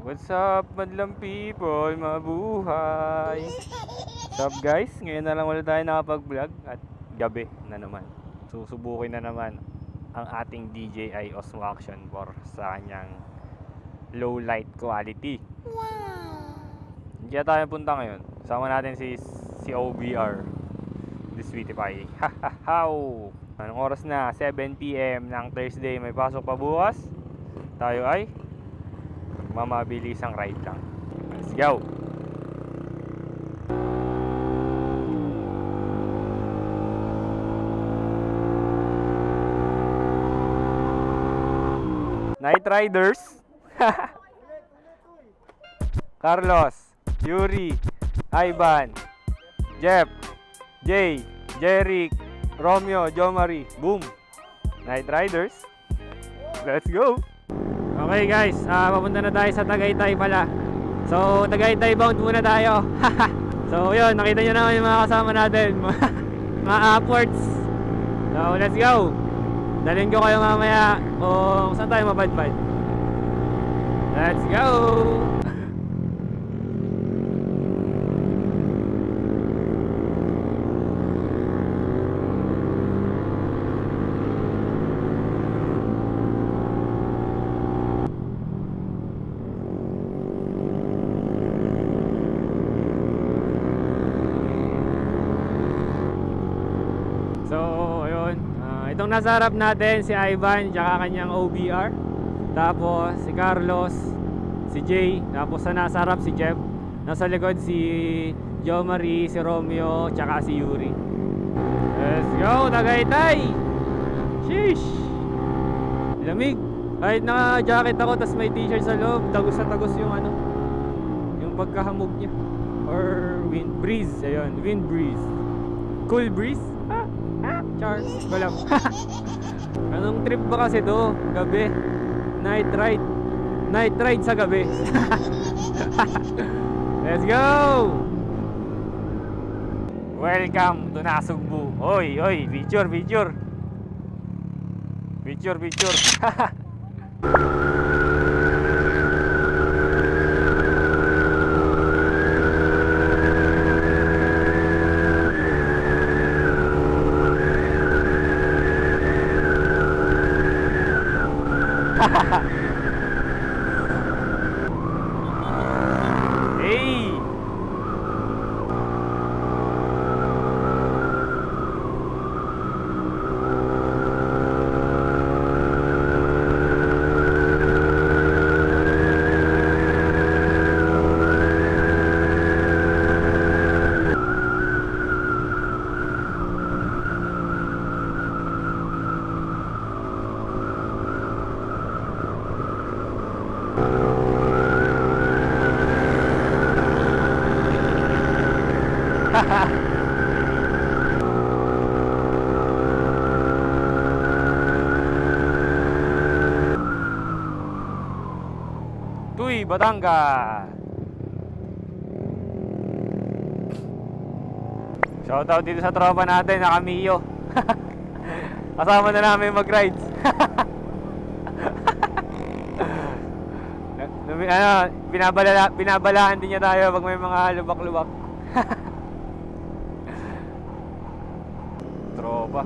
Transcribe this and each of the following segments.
What's up, madlang people? Mabuhay! What's up guys? Ngayon na lang ulit tayo nakapag-vlog at gabi na naman. Susubukin na naman ang ating DJI Osmo Action 4 sa kanyang low light quality. Kaya tayo punta ngayon. Sama natin si OBR. The Sweetie Pie. Hahahaw! Anong oras na? 7 PM ng Thursday. May pasok pa bukas. Tayo ay mamabilisang ride lang. Let's go! Night Riders. Carlos, Yuri, Ivan, Jeff, Jay, Jeric, Romeo, Jomari. Boom! Night Riders. Let's go! Okay guys, papunta na tayo sa Tagaytay pala. So, Tagaytay bound muna tayo. So, yun, nakita nyo naman yung mga kasama natin. Mga upwards. So, let's go. Dalhin ko kayo mamaya kung saan tayo mapadpad. Let's go. Itong nasa harap natin si Ivan tsaka kanyang OBR. Tapos si Carlos, si Jay. Tapos sa nasa harap si Jeff. Nasa likod si Jomari, si Romeo tsaka si Yuri. Let's go Tagaytay! Sheesh! Lamig. Kahit naka-jacket ako tas may t-shirt sa loob, tagos na tagos yung ano, yung pagkahamog niya. Or wind breeze. Ayun, wind breeze. Cool breeze. Char, walang. Anong trip ba kasi to? Gabi. Night ride. Night ride sa gabi. Let's go! Welcome to Nasugbu. Oy, oy, picture, picture. Picture, picture. Hey! Tuy, Batangas. Shoutout dito sa tropa natin na Camillo. Kasama na namin mag-rides. Binabalaan din niya tayo pag may mga lubak-lubak. Tropa.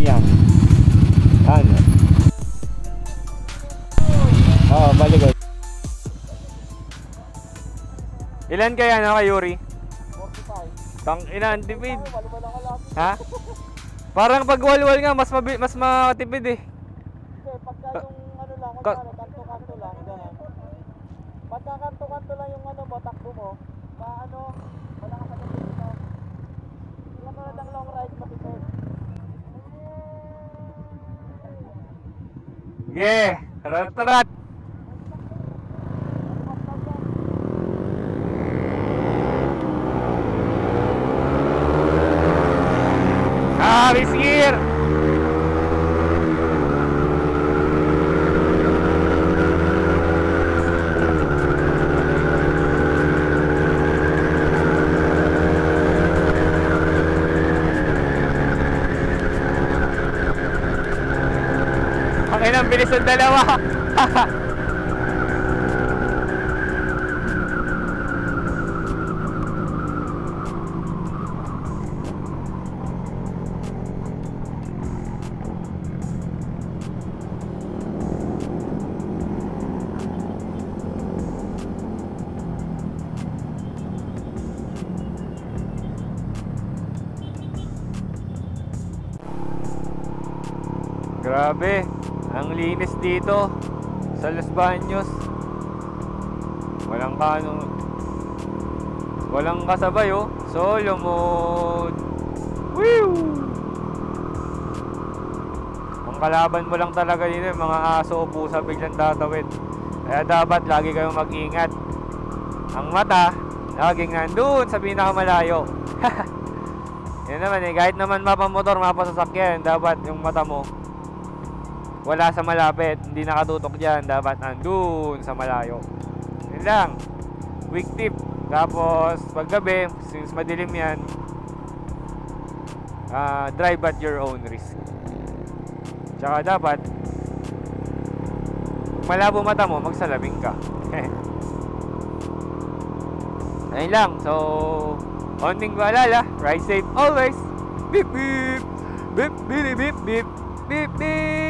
Yan. Ano? Oo, balik. Ilan kaya na kay Yuri? 45. Tang ina, ang tipid. Wala ka lang. Ha? Parang pag walwal nga mas matipid eh. Hindi, pagka yung ano lang, kanto-kanto lang, ganun. Pagka kanto-kanto lang yung ano mo, takbo mo, ano, wala ka sa dito. Yung mga ng long ride matipid. Yeah, tarat. Risir. Ang inang bilis ng dalawa. Grabe, ang linis dito sa Los Baños. Walang kasabay oh. Solo mode. Woo! Ang kalaban mo lang talaga dito yung mga aso o pusa biglang tatawid. Kaya dapat lagi kayong mag-ingat. Ang mata laging nandun sa pinakamalayo. Yan naman eh, kahit naman mapamotor, mapasasakyan, dapat yung mata mo wala sa malapit, hindi nakatutok dyan, dapat nandun sa malayo. Yun lang, quick tip. Tapos paggabi, since madilim yan, drive at your own risk. Tsaka dapat malabo mata mo, magsalabing ka. Ayun lang, so onting paalala, ride safe always. Beep beep, beep beep beep beep beep beep.